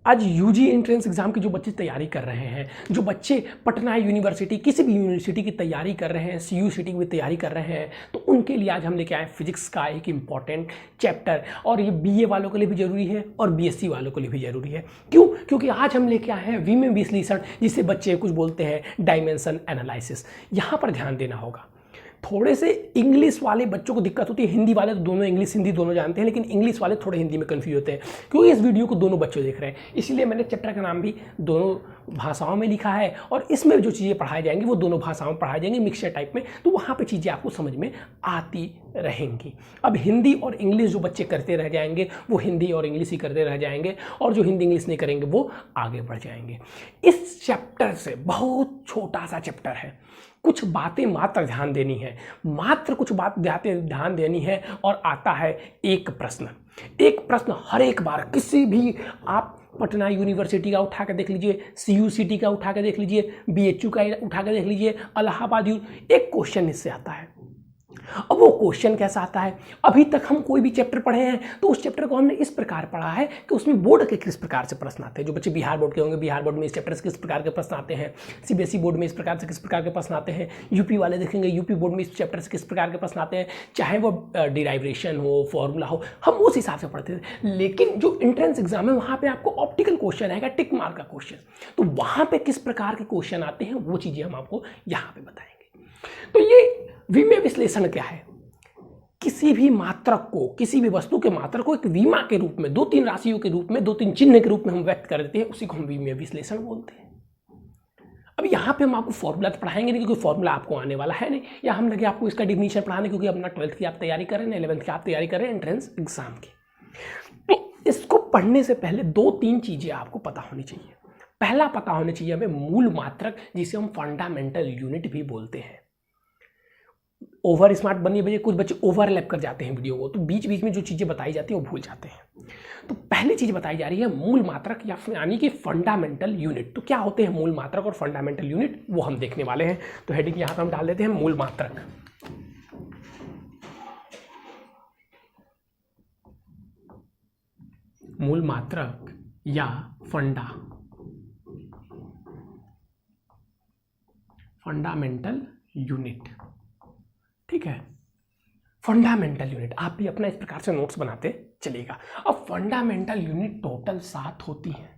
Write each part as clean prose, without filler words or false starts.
आज UG entrance exam की जो बच्चे तैयारी कर रहे हैं, जो बच्चे पटना यूनिवर्सिटी किसी भी यूनिवर्सिटी की तैयारी कर रहे हैं, सीयू सिटी की तैयारी कर रहे हैं, तो उनके लिए आज हम लेके आए फिजिक्स का एक इम्पॉर्टेंट चैप्टर। और ये बीए वालों के लिए भी जरूरी है और बीएससी वालों के लिए भी जरूरी है। क्यों? क्योंकि आज हम लेके आए हैं विमेय विश्लेषण, जिसे बच्चे कुछ बोलते हैं डायमेंशन एनालिसिस। यहाँ पर ध्यान देना होगा। थोड़े से इंग्लिश वाले बच्चों को दिक्कत होती है, हिंदी वाले तो दोनों इंग्लिश हिंदी दोनों जानते हैं, लेकिन इंग्लिश वाले थोड़े हिंदी में कंफ्यूज होते हैं, क्योंकि इस वीडियो को दोनों बच्चे देख रहे हैं। इसलिए मैंने चैप्टर का नाम भी दोनों भाषाओं में लिखा है, और इसमें जो चीज़ें पढ़ाई जाएंगी वो दोनों भाषाओं में पढ़ाई जाएंगी, मिक्सचर टाइप में, तो वहाँ पर चीज़ें आपको समझ में आती रहेंगी। अब हिंदी और इंग्लिश जो बच्चे करते रह जाएंगे वो हिंदी और इंग्लिश ही करते रह जाएंगे, और जो हिंदी इंग्लिश नहीं करेंगे वो आगे बढ़ जाएंगे। इस चैप्टर से बहुत छोटा सा चैप्टर है, कुछ बातें मात्र ध्यान देनी है, मात्र कुछ बात ध्यान देनी है, और आता है एक प्रश्न। एक प्रश्न हर एक बार, किसी भी आप पटना यूनिवर्सिटी का उठा के देख लीजिए, सीयू सिटी का उठा के देख लीजिए, बीएचयू का उठा के देख लीजिए, इलाहाबाद एक क्वेश्चन इससे आता है। अब वो क्वेश्चन कैसा आता है? अभी तक हम कोई भी चैप्टर पढ़े हैं तो उस चैप्टर को हमने इस प्रकार पढ़ा है कि उसमें बोर्ड के किस प्रकार से प्रश्न आते हैं। जो बच्चे बिहार बोर्ड के होंगे, बिहार बोर्ड में इस चैप्टर से किस प्रकार के प्रश्न आते हैं, सीबीएसई बोर्ड में इस प्रकार से किस प्रकार के प्रश्न आते हैं, यूपी वाले देखेंगे यूपी बोर्ड में इस चैप्टर से किस प्रकार के प्रश्न आते हैं, चाहे वो डिराइवेशन हो, फॉर्मूला हो, हम उस हिसाब से पढ़ते थे। लेकिन जो एंट्रेंस एग्जाम है वहाँ पर आपको ऑप्टिकल क्वेश्चन आएगा, टिक मार्क का क्वेश्चन, तो वहाँ पर किस प्रकार के क्वेश्चन आते हैं वो चीज़ें हम आपको यहाँ पर बताएंगे। तो ये विमेय विश्लेषण क्या है? किसी भी मात्रक को, किसी भी वस्तु के मात्रक को एक विमा के रूप में, दो तीन राशियों के रूप में, दो तीन चिन्ह के रूप में हम व्यक्त कर देते हैं, उसी को हम विमेय विश्लेषण बोलते हैं। अब यहाँ पे हम आपको फॉर्मूला तो पढ़ाएंगे नहीं, क्योंकि फॉर्मूला आपको आने वाला है नहीं, या हम लगे आपको इसका डिफिनीशन पढ़ाने, क्योंकि अपना 12th की आप तैयारी कर रहे हैं, 11th की आप तैयारी कर रहे हैं एंट्रेंस एग्जाम की। तो इसको पढ़ने से पहले दो तीन चीजें आपको पता होनी चाहिए। पहला पता होना चाहिए हमें मूल मात्रक, जिसे हम फंडामेंटल यूनिट भी बोलते हैं। ओवर स्मार्ट बनिए भैया, कुछ बच्चे ओवरलैप कर जाते हैं वीडियो को, तो बीच बीच में जो चीज़ें बताई जाती हैं वो भूल जाते हैं। तो पहली चीज़ बताई जा रही है मूल मात्रक, या यानी कि फंडामेंटल यूनिट। तो क्या होते हैं मूल मात्रक और फंडामेंटल यूनिट, वो हम देखने वाले हैं। तो हेडिंग यहाँ पर हम डाल देते हैं मूल मात्रक। मूल मात्रक या फंडामेंटल यूनिट, ठीक है। फंडामेंटल यूनिट आप भी अपना इस प्रकार से नोट्स बनाते चलिएगा। अब फंडामेंटल यूनिट टोटल 7 होती है।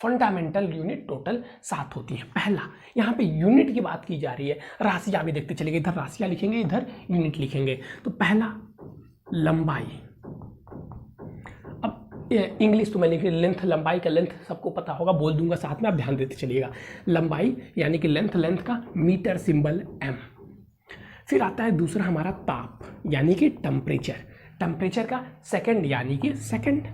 फंडामेंटल यूनिट टोटल 7 होती है। पहला, यहाँ पे यूनिट की बात की जा रही है, राशियां भी देखते चलिएगा, इधर राशियां लिखेंगे, इधर यूनिट लिखेंगे। तो पहला लंबाई, अब इंग्लिश तो मैं लिख लेंथ, लंबाई का लेंथ सबको पता होगा, बोल दूंगा साथ में, आप ध्यान देते चलिएगा। लंबाई यानी कि लेंथ, लेंथ का मीटर सिंबल m। फिर आता है दूसरा हमारा ताप, यानी कि टेम्परेचर, टेम्परेचर का सेकंड यानी कि सेकंड,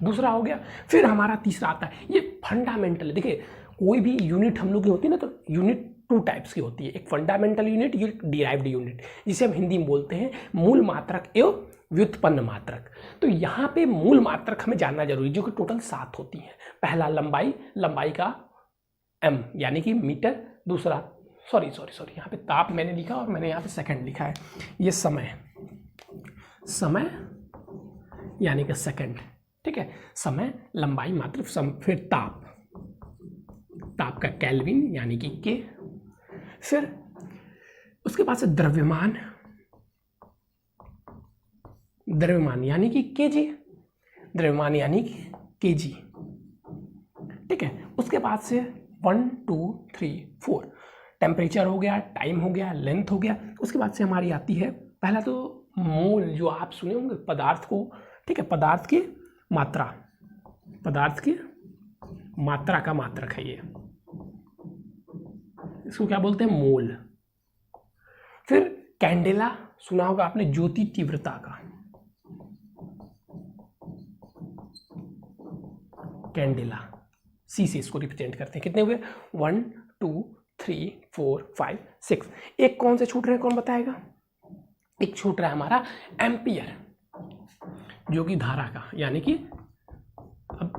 दूसरा हो गया। फिर हमारा तीसरा आता है, ये फंडामेंटल। देखिए कोई भी यूनिट हम लोग की होती है ना, तो यूनिट 2 टाइप्स की होती है, एक फंडामेंटल यूनिट, एक डिराइव्ड यूनिट, जिसे हम हिंदी में बोलते हैं मूल मात्रक एवं व्युत्पन्न मात्रक। तो यहाँ पे मूल मात्रक हमें जानना जरूरी, जो कि टोटल 7 होती है। पहला लंबाई, लंबाई का m यानी कि मीटर, दूसरा सॉरी यहाँ पे ताप मैंने लिखा और मैंने यहाँ पे सेकंड लिखा है। ये समय, समय यानी कि सेकंड, ठीक है। समय, लंबाई, मात्र, फिर ताप, ताप का केल्विन यानी कि के। फिर उसके बाद से द्रव्यमान, द्रव्यमान यानी कि केजी, द्रव्यमान यानी कि केजी, ठीक है। उसके बाद से 1 2 3 4 टेम्परेचर हो गया, टाइम हो गया, लेंथ हो गया। उसके बाद से हमारी आती है, पहला तो मोल, जो आप सुने होंगे पदार्थ को, ठीक है, पदार्थ की मात्रा, पदार्थ की मात्रा का मात्रक है ये, इसको क्या बोलते हैं? मोल। फिर कैंडेला सुना होगा आपने, ज्योति तीव्रता का, कैंडेला, सी से इसको रिप्रेजेंट करते हैं। कितने हुए? 1 2 3 4 5 6। एक कौन से छूट रहे हैं, कौन बताएगा? एक छूट रहा है हमारा एम्पियर, जो कि धारा का, यानी कि अब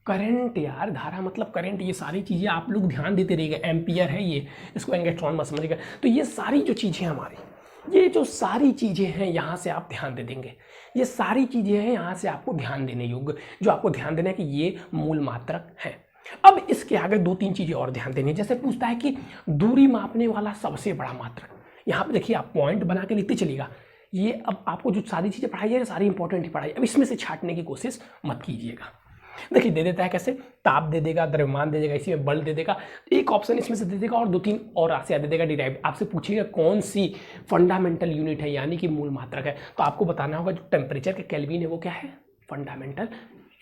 करंट, यार धारा मतलब करंट, ये सारी चीजें आप लोग ध्यान देते रहिएगा। एम्पियर है ये, इसको एंगस्ट्रॉन मत समझिएगा। तो ये सारी जो चीजें हमारी, ये जो सारी चीज़ें हैं यहाँ से आप ध्यान दे देंगे, ये सारी चीज़ें हैं यहाँ से आपको ध्यान देने योग्य, जो आपको ध्यान देना है कि ये मूल मात्रक है। अब इसके आगे 2-3 चीज़ें और ध्यान देनी है। जैसे पूछता है कि दूरी मापने वाला सबसे बड़ा मात्रक, यहाँ पे देखिए आप पॉइंट बना के लिखते चलिएगा। ये अब आपको जो सारी चीज़ें पढ़ाई है सारी इंपॉर्टेंट ही पढ़ाई, अब इसमें से छाटने की कोशिश मत कीजिएगा। देखिए दे देता है कैसे, ताप दे देगा, द्रव्यमान दे देगा, इसी में बल दे देगा, एक ऑप्शन इसमें से दे देगा और 2-3 और राशियां दे देगा डिराइव। आपसे पूछिएगा कौन सी फंडामेंटल यूनिट है यानी कि मूल मात्रक है, तो आपको बताना होगा जो टेम्परेचर के केल्विन है वो क्या है, फंडामेंटल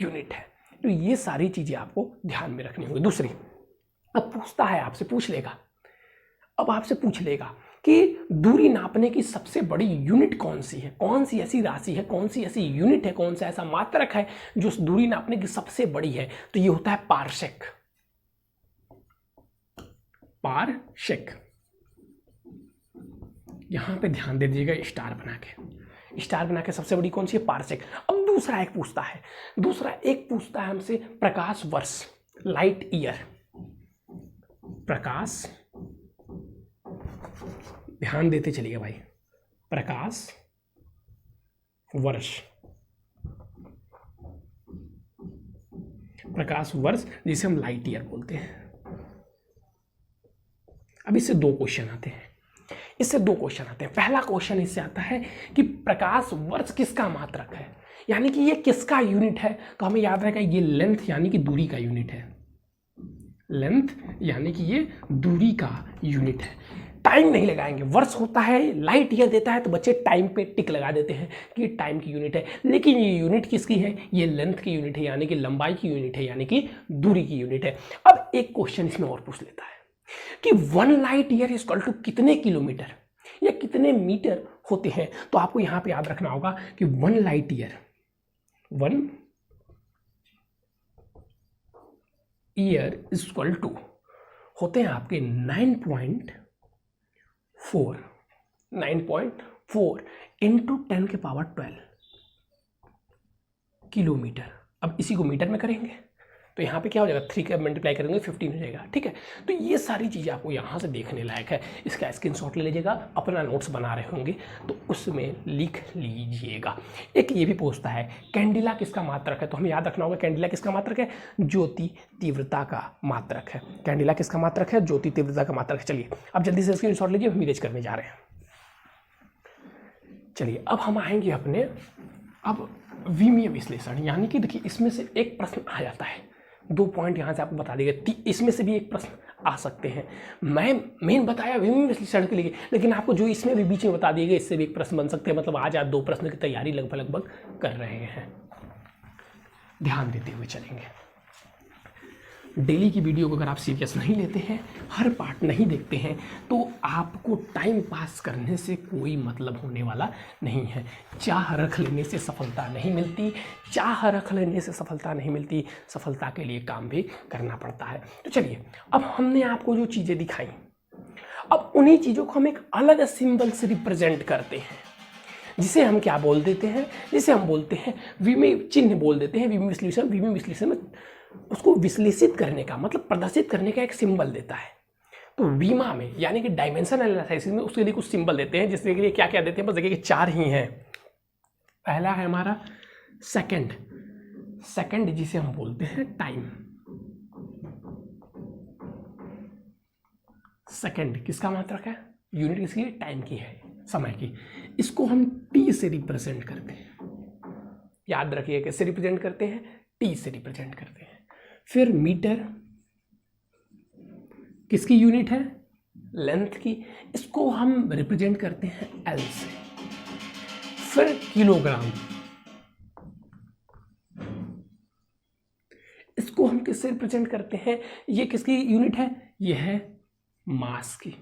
यूनिट है। तो ये सारी चीज़ें आपको ध्यान में रखनी होगी। दूसरी, अब पूछता है आपसे पूछ लेगा, अब आपसे पूछ लेगा कि दूरी नापने की सबसे बड़ी यूनिट कौन सी है, कौन सी ऐसी राशि है, कौन सी ऐसी यूनिट है, कौन सा ऐसा मात्रक है जो दूरी नापने की सबसे बड़ी है, तो ये होता है पारसेक। पारसेक, यहां पे ध्यान दे दीजिएगा, स्टार बना के सबसे बड़ी कौन सी है, पारसेक। अब दूसरा एक पूछता है हमसे प्रकाश वर्ष, लाइट ईयर, प्रकाश, ध्यान देते चलिए भाई, प्रकाश वर्ष जिसे हम लाइट ईयर बोलते हैं। अब इससे 2 क्वेश्चन आते हैं, पहला क्वेश्चन इससे आता है कि प्रकाश वर्ष किसका मात्रक है, यानी कि ये किसका यूनिट है, तो हमें याद रहेगा ये लेंथ यानी कि दूरी का यूनिट है, लेंथ यानी कि ये दूरी का यूनिट है। टाइम नहीं लगाएंगे, वर्ष होता है, लाइट ईयर देता है तो बच्चे टाइम पे टिक लगा देते हैं कि ये टाइम की यूनिट है, लेकिन ये यूनिट किसकी है, ये लेंथ की यूनिट है यानी कि लंबाई की यूनिट है, यानी कि दूरी की यूनिट है। अब एक क्वेश्चन इसमें और पूछ लेता है कि 1 लाइट ईयर इक्वल टू कितने किलोमीटर या कितने मीटर होते हैं, तो आपको यहां पे याद रखना होगा कि 1 लाइट ईयर इक्वल टू होते हैं आपके 9.4 इंटू 10 के पावर 12 किलोमीटर। अब इसी को मीटर में करेंगे तो यहाँ पे क्या हो जाएगा, 3 का मल्टीप्लाई करेंगे 15 हो जाएगा, ठीक है। तो ये सारी चीज़ें आपको यहाँ से देखने लायक है, इसका स्क्रीनशॉट ले लीजिएगा, अपना नोट्स बना रहे होंगे तो उसमें लिख लीजिएगा। एक ये भी पूछता है कैंडिला किसका मात्रक है, तो हमें याद रखना होगा कैंडिला किसका मात्रक है, ज्योति तीव्रता का मात्रक है। कैंडिला किसका मात्रक है, ज्योति तीव्रता का मात्रक है। चलिए अब जल्दी से स्क्रीनशॉट लीजिए, हम इरेज करने जा रहे हैं। चलिए अब हम आएंगे अपने अब विमीय विश्लेषण, यानी कि देखिए इसमें से एक प्रश्न आ जाता है, 2 पॉइंट यहाँ से आपको बता देंगे, इसमें से भी एक प्रश्न आ सकते हैं। मैं मेन बताया विमीय विश्लेषण के लिए, लेकिन आपको जो इसमें भी बीच में बता दिए गए इससे भी एक प्रश्न बन सकते हैं, मतलब आज आप 2 प्रश्न की तैयारी लगभग कर रहे हैं। ध्यान देते हुए चलेंगे। डेली की वीडियो को अगर आप सीरियस नहीं लेते हैं, हर पार्ट नहीं देखते हैं, तो आपको टाइम पास करने से कोई मतलब होने वाला नहीं है। चाह रख लेने से सफलता नहीं मिलती, सफलता के लिए काम भी करना पड़ता है। तो चलिए अब हमने आपको जो चीज़ें दिखाई, अब उन्हीं चीज़ों को हम एक अलग सिंबल से रिप्रेजेंट करते हैं, जिसे हम क्या बोल देते हैं, जिसे हम बोलते हैं विमीय चिन्ह बोल देते हैं। विमीय विश्लेषण में उसको विश्लेषित करने का मतलब प्रदर्शित करने का एक सिंबल देता है। तो वीमा में यानी कि डायमेंशन एनालिसिस में उसके लिए कुछ सिंबल देते हैं, जिसके लिए क्या क्या देते हैं, बस देखिए कि 4 ही हैं। पहला है हमारा सेकंड जिसे हम बोलते हैं टाइम। सेकंड किसका मात्रक है, यूनिट किसकी है, टाइम की है, समय की। इसको हम टी से रिप्रेजेंट करते हैं, याद रखिए कैसे रिप्रेजेंट करते हैं, टी से रिप्रेजेंट करते हैं। फिर मीटर किसकी यूनिट है, लेंथ की, इसको हम रिप्रेजेंट करते हैं एल से। फिर किलोग्राम, इसको हम किससे रिप्रेजेंट करते हैं, ये किसकी यूनिट है, ये है मास की,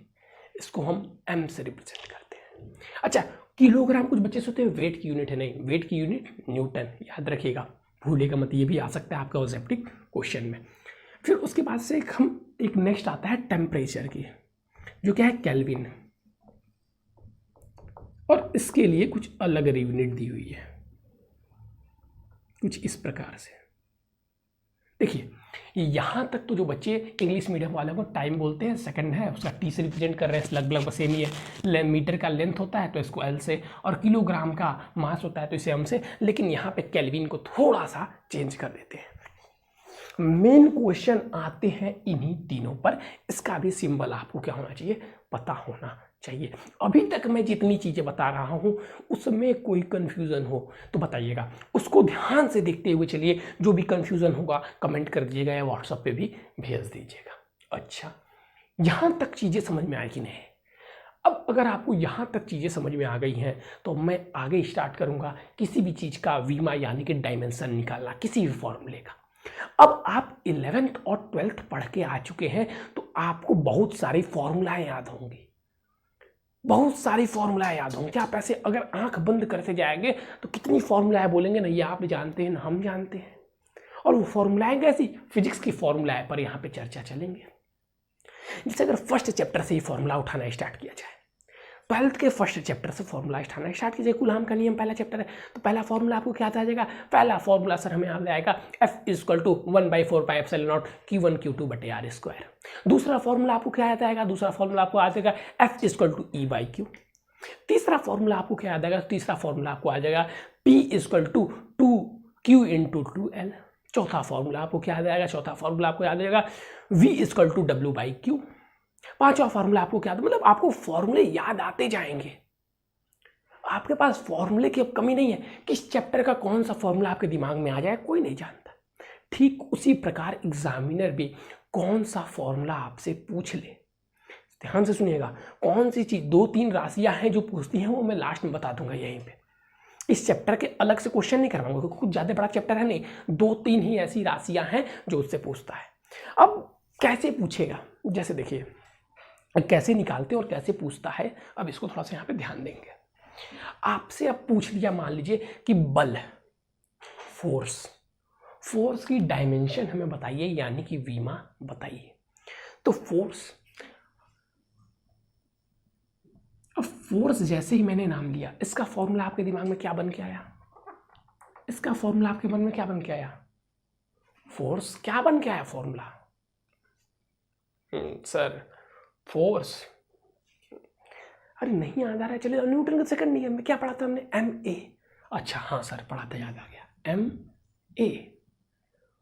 इसको हम एम से रिप्रेजेंट करते हैं। अच्छा किलोग्राम कुछ बच्चे सोचते हैं वेट की यूनिट है, नहीं, वेट की यूनिट न्यूटन, याद रखिएगा, भूलेगा मत, ये भी आ सकता है आपका ऑब्जेक्टिव क्वेश्चन में। फिर उसके बाद से एक नेक्स्ट आता है टेम्परेचर की, जो क्या है केल्विन, और इसके लिए कुछ अलग यूनिट दी हुई है, कुछ इस प्रकार से। देखिए यहाँ तक तो जो बच्चे इंग्लिश मीडियम वाले को टाइम बोलते हैं, सेकंड है, उसका टी से रिप्रेजेंट कर रहे हैं, लगभग सेम ही है। मीटर का लेंथ होता है तो इसको एल से, और किलोग्राम का मास होता है तो इसे एम से, लेकिन यहाँ पे केल्विन को थोड़ा सा चेंज कर देते हैं। मेन क्वेश्चन आते हैं इन्हीं तीनों पर। इसका भी सिंबल आपको क्या होना चाहिए, पता होना चाहिए। अभी तक मैं जितनी चीज़ें बता रहा हूँ उसमें कोई कन्फ्यूज़न हो तो बताइएगा, उसको ध्यान से देखते हुए चलिए। जो भी कन्फ्यूज़न होगा कमेंट कर दीजिएगा या व्हाट्सएप पे भी भेज दीजिएगा। अच्छा, यहाँ तक चीज़ें समझ में आई कि नहीं? अब अगर आपको यहाँ तक चीज़ें समझ में आ गई हैं तो मैं आगे स्टार्ट करूँगा किसी भी चीज़ का वीमा यानी कि डायमेंशन निकालना, किसी भी फॉर्मूले का। अब आप 11th और 12th पढ़ के आ चुके हैं तो आपको बहुत सारी फॉर्मूलाएं याद होंगी, बहुत सारी फॉर्मूलाएं याद होंगी। आप ऐसे अगर आंख बंद करते जाएंगे तो कितनी फॉर्मूलाएं बोलेंगे ना, ये आप जानते हैं ना हम जानते हैं। और वो फॉर्मूलाएं कैसी, फिजिक्स की फॉर्मूलाएं पर यहाँ पे चर्चा चलेंगे। जैसे अगर फर्स्ट चैप्टर से ही फॉर्मूला उठाना स्टार्ट किया जाए, 12th के फर्स्ट चैप्टर से फॉर्मूला उठाना स्टार्ट कीजिए। कूलॉम का नियम पहला चैप्टर है तो पहला फॉर्मूला आपको क्या आ जाएगा, पहला फॉर्मूला सर हमें याद आएगा F = 1/4πε0 Q1 Q2/r²। दूसरा फॉर्मूला आपको क्या याद आएगा, दूसरा फॉर्मूला आपको आ जाएगा F = E/Q। तीसरा फॉर्मूला आपको क्या याद आएगा, तीसरा फॉर्मूला आपको आ जाएगा P = 2Q × 2L। चौथा फॉर्मूला आपको क्या याद आएगा, चौथा फॉर्मूला आपको याद आएगा V = W/Q। पांचवा फॉर्मूला आपको क्या, मतलब आपको फॉर्मूले याद आते जाएंगे। आपके पास फॉर्मूले की अब कमी नहीं है, किस चैप्टर का कौन सा फॉर्मूला आपके दिमाग में आ जाए कोई नहीं जानता। ठीक उसी प्रकार एग्जामिनर भी कौन सा फॉर्मूला आपसे पूछ ले, ध्यान से सुनिएगा। कौन सी चीज, 2-3 राशियां हैं जो पूछती हैं वो मैं लास्ट में बता दूंगा यहीं पे। इस चैप्टर के अलग से क्वेश्चन नहीं करवाऊंगा क्योंकि कुछ ज्यादा बड़ा चैप्टर है नहीं, 2-3 ही ऐसी राशियां हैं जो उससे पूछता है। अब कैसे पूछेगा, जैसे देखिए कैसे निकालते और कैसे पूछता है, अब इसको थोड़ा सा यहाँ पे ध्यान देंगे। आपसे अब पूछ लिया, मान लीजिए कि बल, फोर्स की डायमेंशन हमें बताइए यानी कि वीमा बताइए। तो फोर्स जैसे ही मैंने नाम लिया, इसका फॉर्मूला आपके दिमाग में क्या बन के आया, इसका फॉर्मूला आपके मन में क्या बन के आया, फोर्स क्या बन के आया फॉर्मूला, सर फोर्स, अरे नहीं याद आ रहा है, चलिए न्यूटन का सेकंड नियम में क्या पढ़ा था हमने, MA। अच्छा हाँ सर पढ़ा था, याद आ गया, MA।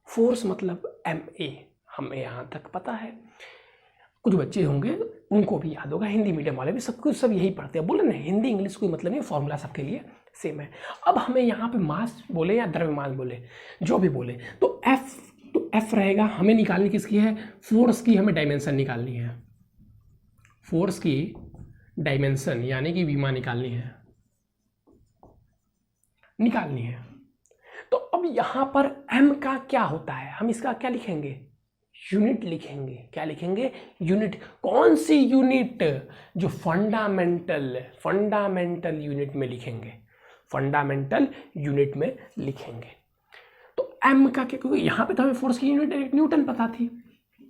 फोर्स मतलब MA, हमें यहाँ तक पता है। कुछ बच्चे होंगे उनको भी याद होगा, हिंदी मीडियम वाले भी सब यही पढ़ते हैं। बोले ना हिंदी इंग्लिश कोई मतलब नहीं, फॉर्मूला सबके लिए सेम है। अब हमें यहाँ पे मास बोले या द्रव्यमान बोले, जो भी बोले, तो F रहेगा। हमें निकालनी किसकी है, फोर्स की हमें डायमेंशन निकालनी है, फोर्स की डायमेंशन यानी कि वीमा निकालनी है। तो अब यहां पर M का क्या होता है, हम इसका क्या लिखेंगे, यूनिट लिखेंगे। क्या लिखेंगे, यूनिट। कौन सी यूनिट, जो फंडामेंटल यूनिट में लिखेंगे, फंडामेंटल यूनिट में लिखेंगे। तो M का क्या, क्योंकि यहां पे तो हमें फोर्स की यूनिट डायरेक्ट न्यूटन पता थी,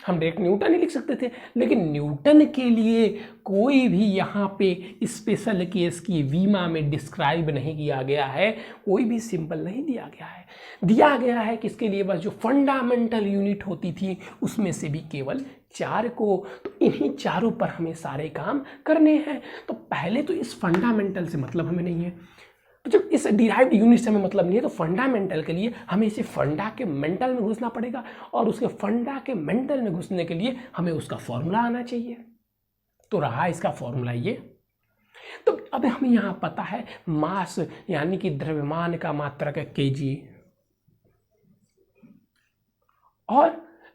हम डायरेक्ट न्यूटन ही लिख सकते थे, लेकिन न्यूटन के लिए कोई भी यहाँ पे स्पेशल केस की वीमा में डिस्क्राइब नहीं किया गया है, कोई भी सिंबल नहीं दिया गया है किसके लिए, बस जो फंडामेंटल यूनिट होती थी उसमें से भी केवल 4 को। तो इन्हीं चारों पर हमें सारे काम करने हैं। तो पहले तो इस फंडामेंटल से मतलब हमें नहीं है, तो जब इस डिराइव्ड यूनिट से हमें मतलब नहीं है तो फंडामेंटल के लिए हमें इसे फंडा के मेंटल में घुसना पड़ेगा, और उसके फंडा के मेंटल में घुसने के लिए हमें उसका फॉर्मूला आना चाहिए। तो रहा इसका फॉर्मूला ये। तो अब हमें यहाँ पता है मास यानी कि द्रव्यमान का मात्रक है kg, और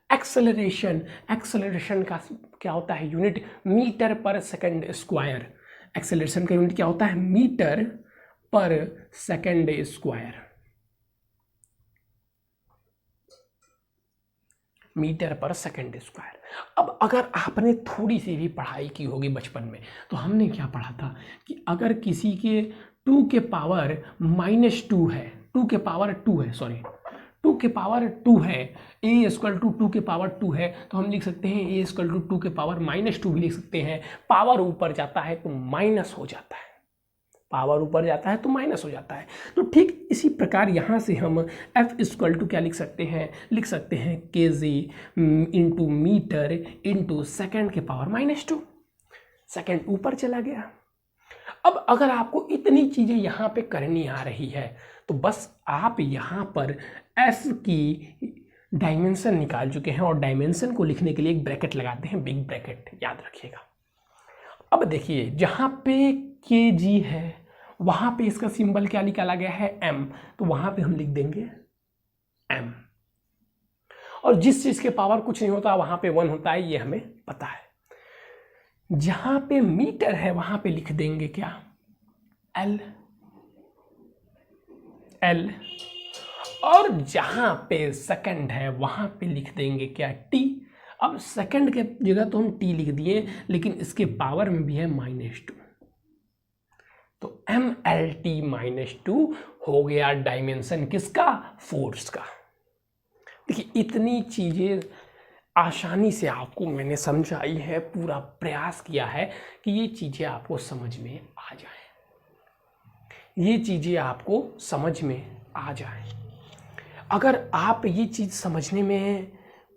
एक्सेलरेशन का क्या होता है यूनिट, मीटर पर सेकंड स्क्वायर। एक्सेलरेशन का यूनिट क्या होता है, मीटर पर सेकंड स्क्वायर, मीटर पर सेकंड स्क्वायर। अब अगर आपने थोड़ी सी भी पढ़ाई की होगी बचपन में तो हमने क्या पढ़ा था कि अगर किसी के 2 के पावर -2 है, 2 के पावर 2 है, सॉरी 2 के पावर 2 है, a = 2 के पावर 2 है, तो हम लिख सकते हैं a = 2 के पावर -2 भी लिख सकते हैं। पावर ऊपर जाता है तो माइनस हो जाता है, पावर ऊपर जाता है तो माइनस हो जाता है। तो ठीक इसी प्रकार यहाँ से हम F इक्वल टू क्या लिख सकते हैं, लिख सकते हैं kg into meter into second के पावर -2। सेकेंड ऊपर चला गया। अब अगर आपको इतनी चीज़ें यहाँ पे करनी आ रही है तो बस आप यहाँ पर F की डायमेंशन निकाल चुके हैं और डायमेंशन को लिखने के लिए एक ब्रैकेट लगाते हैं, बिग ब्रैकेट, याद रखिएगा। अब देखिए जहाँ पे kg है वहाँ पे इसका सिंबल क्या निकाला गया है, m, तो वहाँ पे हम लिख देंगे m। और जिस चीज़ के पावर कुछ नहीं होता वहाँ पे 1 होता है, ये हमें पता है। जहाँ पे मीटर है वहाँ पे लिख देंगे क्या, l। और जहाँ पे सेकंड है वहाँ पे लिख देंगे क्या, t। अब सेकंड के जगह तो हम t लिख दिए, लेकिन इसके पावर में भी है -2, तो mLT-2 हो गया डायमेंशन किसका, फोर्स का। देखिए इतनी चीज़ें आसानी से आपको मैंने समझाई है, पूरा प्रयास किया है कि ये चीज़ें आपको समझ में आ जाएं, ये चीज़ें आपको समझ में आ जाएं। अगर आप ये चीज़ समझने में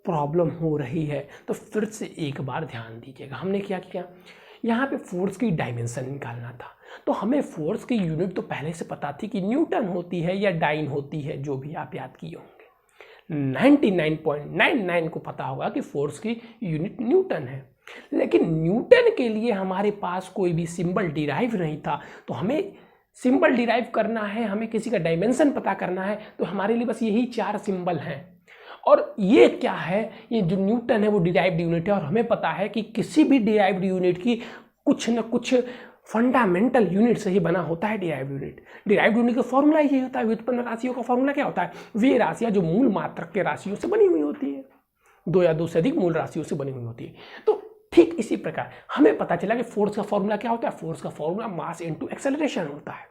प्रॉब्लम हो रही है तो फिर से एक बार ध्यान दीजिएगा। हमने क्या किया, यहाँ पे फोर्स की डायमेंशन निकालना था, तो हमें फोर्स की यूनिट तो पहले से पता थी कि न्यूटन होती है या डाइन होती है, जो भी आप याद किए होंगे। 99.99 को पता होगा कि फोर्स की यूनिट न्यूटन है, लेकिन न्यूटन के लिए हमारे पास कोई भी सिंबल डिराइव नहीं था। तो हमें सिंबल डिराइव करना है, हमें किसी का डायमेंशन पता करना है, तो हमारे लिए बस यही 4 सिंबल हैं। और ये क्या है, ये जो न्यूटन है वो डिराइव्ड यूनिट है, और हमें पता है कि किसी भी डिराइव्ड यूनिट की कुछ न कुछ फंडामेंटल यूनिट से ही बना होता है डिराइव्ड यूनिट। डिराइव्ड यूनिट का फॉर्मूला यही होता है, व्युत्पन्न राशियों का फॉर्मूला क्या होता है, वे राशियां जो मूल मात्रक के राशियों से बनी हुई होती है, 2 या 2 से अधिक मूल राशियों से बनी हुई होती है। तो ठीक इसी प्रकार हमें पता चला कि फोर्स का फॉर्मूला क्या होता है, फोर्स का फॉर्मूला मास इनटू एक्सेलरेशन होता है।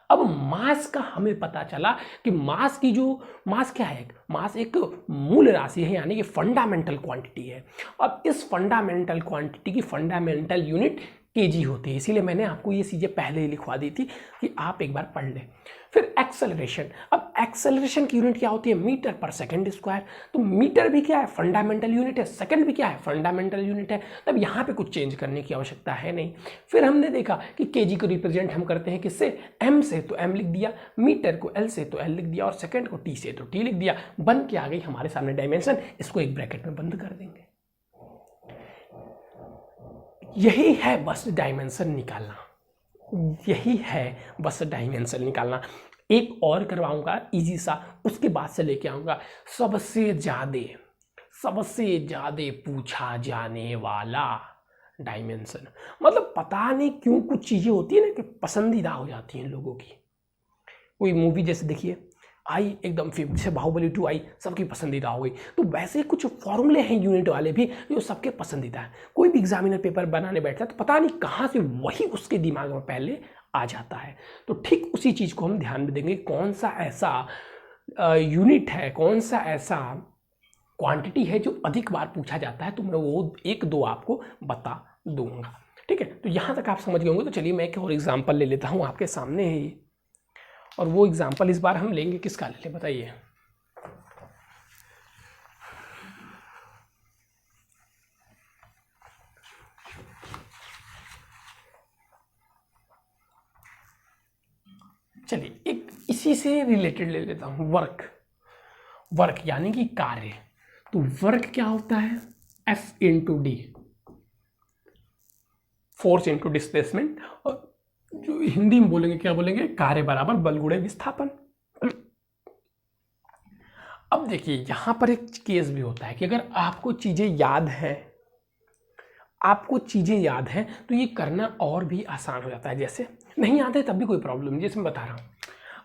अब मास का हमें पता चला कि मास क्या है, मास एक मूल राशि है, यानी कि फंडामेंटल क्वांटिटी है। अब इस फंडामेंटल क्वांटिटी की फंडामेंटल यूनिट kg होती है, इसीलिए मैंने आपको ये चीज़ें पहले ही लिखवा दी थी कि आप एक बार पढ़ लें। फिर एक्सेलरेशन, अब एक्सेलरेशन की यूनिट क्या होती है, मीटर पर सेकंड स्क्वायर। तो मीटर भी क्या है, फंडामेंटल यूनिट है, सेकंड भी क्या है, फंडामेंटल यूनिट है। तब यहाँ पे कुछ चेंज करने की आवश्यकता है नहीं। फिर हमने देखा कि kg को रिप्रेजेंट हम करते हैं किससे, m से, तो m लिख दिया, मीटर को l से तो l लिख दिया, और सेकंड को t से तो t लिख दिया। बन के आ गई हमारे सामने डायमेंशन, इसको एक ब्रैकेट में बंद कर देंगे। यही है बस डायमेंशन निकालना, यही है बस डायमेंशन निकालना। एक और करवाऊंगा इजी सा, उसके बाद से लेके आऊंगा सबसे ज्यादा पूछा जाने वाला डायमेंशन। मतलब पता नहीं क्यों कुछ चीजें होती है ना कि पसंदीदा हो जाती हैं लोगों की। कोई मूवी जैसे देखिए आई एकदम फेवरेट, जैसे बाहुबली 2 आई सबकी पसंदीदा हो गई, तो वैसे कुछ फॉर्मूले हैं यूनिट वाले भी जो सबके पसंदीदा है। कोई भी एग्जामिनर पेपर बनाने बैठता है तो पता नहीं कहाँ से वही उसके दिमाग में पहले आ जाता है। तो ठीक उसी चीज़ को हम ध्यान में देंगे, कौन सा ऐसा यूनिट है, कौन सा ऐसा क्वांटिटी है जो अधिक बार पूछा जाता है, तो मैं वो 1-2 आपको बता दूंगा। ठीक है, तो यहाँ तक आप समझ गए होंगे। तो चलिए मैं एक और एग्जाम्पल ले लेता हूँ आपके सामने ही, और वो एग्जाम्पल इस बार हम लेंगे किसका, ले बताइए। चलिए एक इसी से रिलेटेड ले लेता हूं, वर्क यानी कि कार्य। तो वर्क क्या होता है, F into D, force into displacement, और जो हिंदी में बोलेंगे क्या बोलेंगे, कार्य बराबर बल गुणे विस्थापन। अब देखिए यहां पर एक केस भी होता है कि अगर आपको चीजें याद हैं तो ये करना और भी आसान हो जाता है। जैसे नहीं याद है तब भी कोई प्रॉब्लम नहीं, जैसे मैं बता रहा हूं।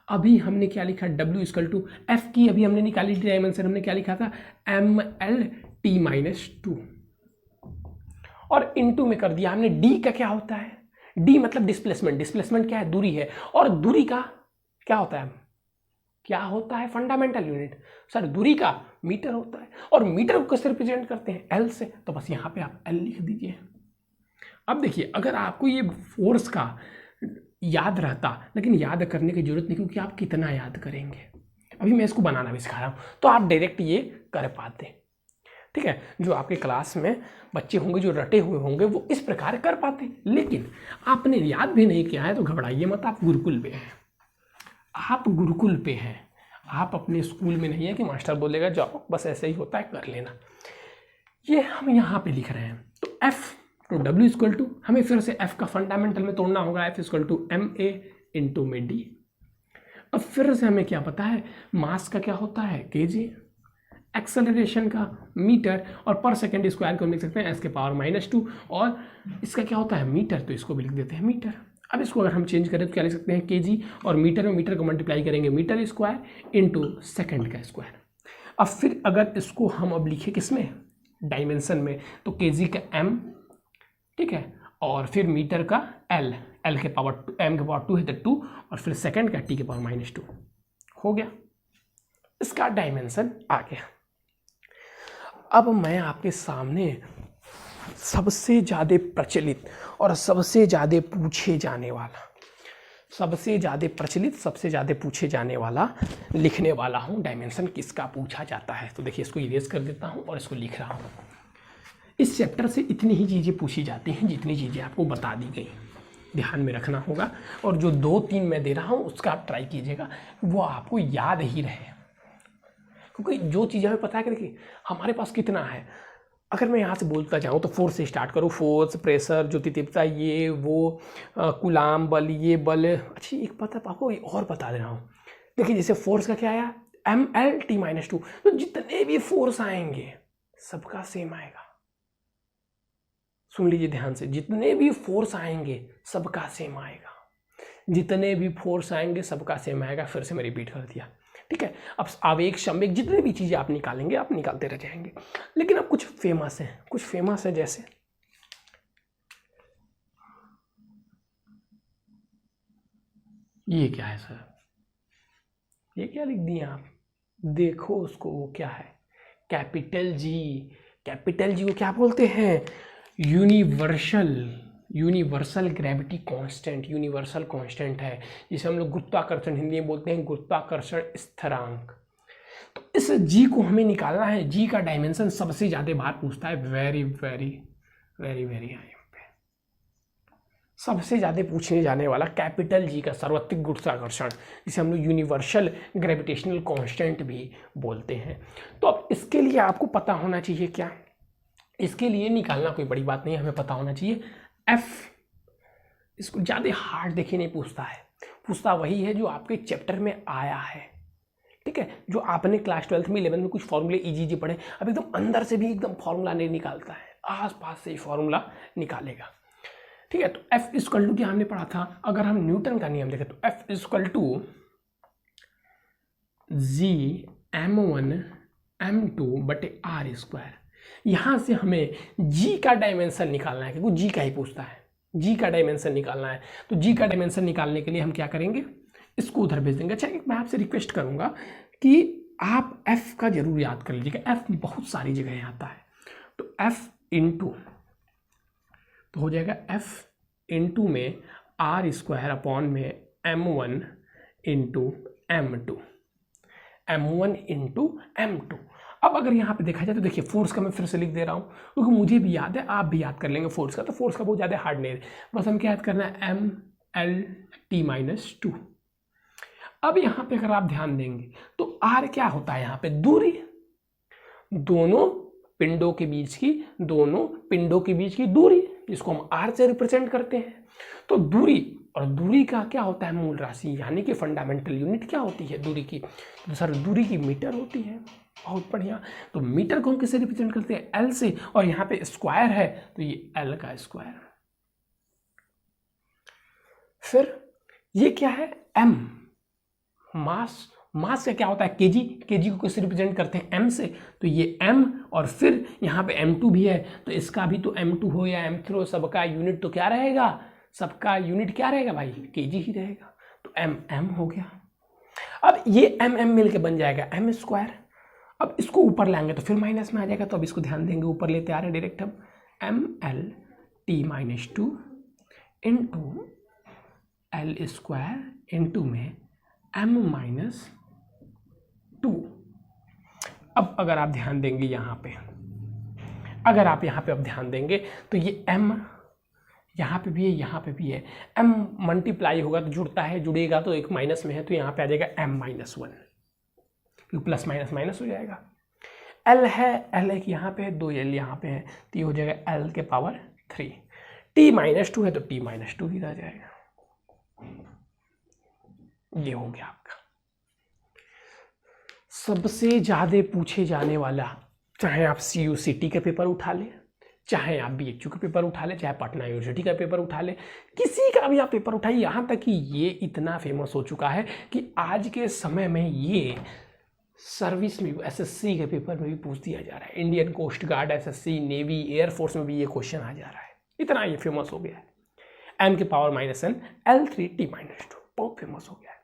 अभी हमने क्या लिखा, W इक्वल टू F की अभी हमने निकाली डायमेंशन, हमने क्या लिखा था, mLT-2, और इनटू में कर दिया हमने। D का क्या होता है, D मतलब डिस्प्लेसमेंट क्या है, दूरी है, और दूरी का क्या होता है फंडामेंटल यूनिट, सर दूरी का मीटर होता है, और मीटर को कैसे रिप्रेजेंट करते हैं, L से, तो बस यहाँ पे आप L लिख दीजिए। अब देखिए अगर आपको ये फोर्स का याद रहता, लेकिन याद करने की जरूरत नहीं, क्योंकि आप कितना याद करेंगे। अभी मैं इसको बनाना भी सिखा रहा हूँ तो आप डायरेक्ट ये कर पाते। ठीक है, जो आपके क्लास में बच्चे होंगे जो रटे हुए होंगे वो इस प्रकार कर पाते, लेकिन आपने याद भी नहीं किया है तो घबराइए मत, आप गुरुकुल पे हैं, आप गुरुकुल पे हैं, आप अपने स्कूल में नहीं है कि मास्टर बोलेगा जाओ बस ऐसे ही होता है कर लेना। ये हम यहाँ पे लिख रहे हैं तो F तो W इक्वल टू, हमें फिर से F का फंडामेंटल में तोड़ना होगा, F equal to MA into में D। अब फिर से हमें क्या पता है, मास का क्या होता है kg, एक्सेलरेशन का मीटर, और पर सेकेंड स्क्वायर को हम लिख सकते हैं s⁻², और इसका क्या होता है मीटर, तो इसको भी लिख देते हैं मीटर। अब इसको अगर हम चेंज करें तो क्या लिख सकते हैं kg, और मीटर में मीटर को मल्टीप्लाई करेंगे मीटर स्क्वायर इंटू सेकेंड का स्क्वायर। अब फिर अगर इसको हम अब लिखे किसमें, डायमेंशन में, तो kg का m, ठीक है, और फिर मीटर का l, l के पावर m के पावर 2 है तो 2, और फिर सेकेंड का t के पावर -2 हो गया, इसका डायमेंशन आ गया। अब मैं आपके सामने सबसे ज़्यादा प्रचलित और सबसे ज़्यादा पूछे जाने वाला, सबसे ज़्यादा प्रचलित सबसे ज़्यादा पूछे जाने वाला लिखने वाला हूँ, डायमेंशन किसका पूछा जाता है। तो देखिए इसको इरेज कर देता हूँ और इसको लिख रहा हूँ। इस चैप्टर से इतनी ही चीज़ें पूछी जाती हैं जितनी चीज़ें आपको बता दी गई, ध्यान में रखना होगा, और जो 2-3 मैं दे रहा हूँ उसका आप ट्राई कीजिएगा वो आपको याद ही रहे, क्योंकि जो चीज़ हमें पता है कि देखिए हमारे पास कितना है, अगर मैं यहाँ से बोलता जाऊँ तो फोर्स से स्टार्ट करूँ, फोर्स, प्रेशर, ज्योति तीव्रता, ये वो, कूलाम बल, ये बल। अच्छा एक पता आपको और बता दे रहा हूँ, देखिए जैसे फोर्स का क्या आया mL/T-2, तो जितने भी फोर्स आएंगे सबका सेम आएगा। सुन लीजिए ध्यान से, जितने भी फोर्स आएंगे सबका सेम आएगा, जितने भी फोर्स आएंगे सबका सेम आएगा। फिर से मैं रिपीट कर दिया, ठीक है। अब आवेग, संवेग, जितने भी चीज़ें आप निकालेंगे आप निकालते रह जाएंगे, लेकिन अब कुछ फेमस है, कुछ फेमस है, जैसे ये क्या है सर, ये क्या लिख दिए आप, देखो उसको, वो क्या है, कैपिटल जी। कैपिटल जी को क्या बोलते हैं, universal gravity constant, universal constant है, जिसे हम लोग गुरुत्वाकर्षण हिंदी में बोलते हैं गुरुत्वाकर्षण स्थिरांक। तो इस जी को हमें निकालना है, जी का डायमेंशन सबसे ज्यादा बार पूछता है, very very very very high पे सबसे ज्यादा पूछने जाने वाला कैपिटल जी का सार्वत्रिक गुरुत्वाकर्षण, जिसे हम लोग यूनिवर्सल ग्रेविटेशनल कांस्टेंट भी बोलते हैं। तो अब इसके लिए आपको पता होना चाहिए क्या, इसके लिए निकालना कोई बड़ी बात नहीं है, हमें पता होना चाहिए F। इसको ज़्यादा हार्ड देखिए नहीं पूछता है, पूछता वही है जो आपके चैप्टर में आया है, ठीक है, जो आपने क्लास 12th में 11th में कुछ फॉर्मूले इजी पढ़े, अब एकदम अंदर से भी एकदम फॉर्मूला नहीं निकालता है, आसपास से ही फॉर्मूला निकालेगा, ठीक है। तो F इक्वल टू क्या हमने पढ़ा था, अगर हम न्यूटन का नियम देखें तो F इक्वल टू G(m1m2/r²। यहाँ से हमें G का डायमेंशन निकालना है, क्योंकि G का ही पूछता है, G का डायमेंशन निकालना है। तो G का डायमेंशन निकालने के लिए हम क्या करेंगे, इसको उधर भेज देंगे। अच्छा मैं आपसे रिक्वेस्ट करूँगा कि आप F का जरूर याद कर लीजिएगा, F बहुत सारी जगह आता है। तो F इंटू तो हो जाएगा F इंटू में r² में m1 into m2, m1 into m2। अब अगर यहाँ पे देखा जाए तो देखिए फोर्स का मैं फिर से लिख दे रहा हूँ, क्योंकि मुझे भी याद है, आप भी याद कर लेंगे फोर्स का, तो फोर्स का बहुत ज़्यादा हार्ड नहीं है, बस हम क्या याद करना है, mL/T-2। अब यहाँ पे अगर आप ध्यान देंगे तो r क्या होता है, यहाँ पे दूरी, दोनों पिंडों के बीच की दूरी, जिसको हम r से रिप्रेजेंट करते हैं। तो दूरी, और दूरी का क्या होता है, मूल राशि, यानी कि फंडामेंटल यूनिट क्या होती है दूरी की, तो सर दूरी की मीटर होती है। बहुत बढ़िया, तो मीटर को हम किससे रिप्रेजेंट करते हैं, L से, और यहाँ पे स्क्वायर है तो ये L का स्क्वायर। फिर ये क्या है, M, मास, मास का क्या होता है, केजी, केजी को किससे रिप्रेजेंट करते हैं, M से, तो ये M, और फिर यहाँ पे M2 भी है, तो इसका भी तो M2 हो या M3 हो, सबका यूनिट तो क्या रहेगा, सबका यूनिट क्या रहेगा भाई, केजी ही रहेगा। तो M हो गया। अब ये M मिलके बन जाएगा m²। अब इसको ऊपर लाएंगे तो फिर माइनस में आ जाएगा, तो अब इसको ध्यान देंगे, ऊपर लेते आ रहे हैं डायरेक्ट हम, mL/T-2 into L square into में m माइनस 2। अब अगर आप ध्यान देंगे यहाँ पे, अगर आप यहाँ पे अब ध्यान देंगे तो ये m यहाँ पे भी है, यहाँ पे भी है, m मल्टीप्लाई होगा तो जुड़ता है, जुड़ेगा तो एक माइनस में है तो यहाँ पे आ जाएगा m माइनस 1, क्योंकि प्लस माइनस माइनस हो जाएगा। l है, l एक यहाँ पे है, 2 l यहाँ पे है तो ये हो जाएगा l के पावर 3। t माइनस 2 है तो t माइनस 2 ही रह जाएगा। ये हो गया आपका सबसे ज़्यादा पूछे जाने वाला, चाहे आप CUCT का पेपर उठा लें, चाहे आप BHU का पेपर उठा लें, चाहे पटना यूनिवर्सिटी का पेपर उठा लें, किसी का भी आप पेपर उठाइए, यहाँ तक कि ये इतना फेमस हो चुका है कि आज के समय में ये सर्विस में SSC के पेपर में भी पूछ दिया जा रहा है। Indian coast guard, SSC, navy, air force में भी ये क्वेश्चन आ जा रहा है, इतना ये फेमस हो गया है। m के power -n L3 t minus 2 बहुत फेमस हो गया है।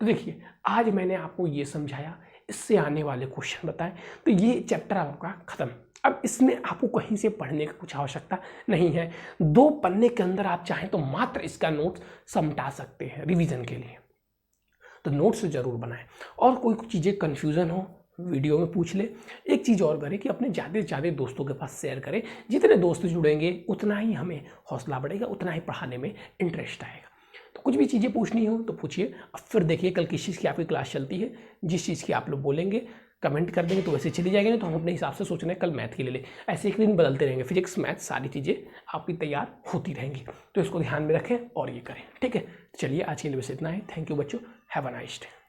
तो देखिए आज मैंने आपको ये समझाया, इससे आने वाले क्वेश्चन बताएं, तो ये चैप्टर आपका खत्म। अब इसमें आपको कहीं से पढ़ने की कुछ आवश्यकता नहीं है, 2 पन्ने के अंदर आप चाहें तो मात्र इसका नोट्स समटा सकते हैं रिवीजन के लिए, तो नोट्स जरूर बनाएं। और कोई चीज़ें कन्फ्यूज़न हो वीडियो में पूछ ले। एक चीज़ और करें कि अपने ज़्यादा से ज़्यादा दोस्तों के पास शेयर करें, जितने दोस्त जुड़ेंगे उतना ही हमें हौसला बढ़ेगा, उतना ही पढ़ाने में इंटरेस्ट आएगा। तो कुछ भी चीज़ें पूछनी हो तो पूछिए। अब फिर देखिए कल किस चीज़ की आपकी क्लास चलती है, जिस चीज़ की आप लोग बोलेंगे कमेंट कर देंगे तो वैसे चली जाएगी, नहीं तो हम अपने हिसाब से सोच रहे हैं कल मैथ के ले लें। ऐसे एक दिन बदलते रहेंगे, फिजिक्स मैथ सारी चीज़ें आपकी तैयार होती रहेंगी, तो इसको ध्यान में रखें और ये करें, ठीक है। चलिए आज के लिए बस इतना ही। थैंक यू बच्चों, हैव अ नाइस डे।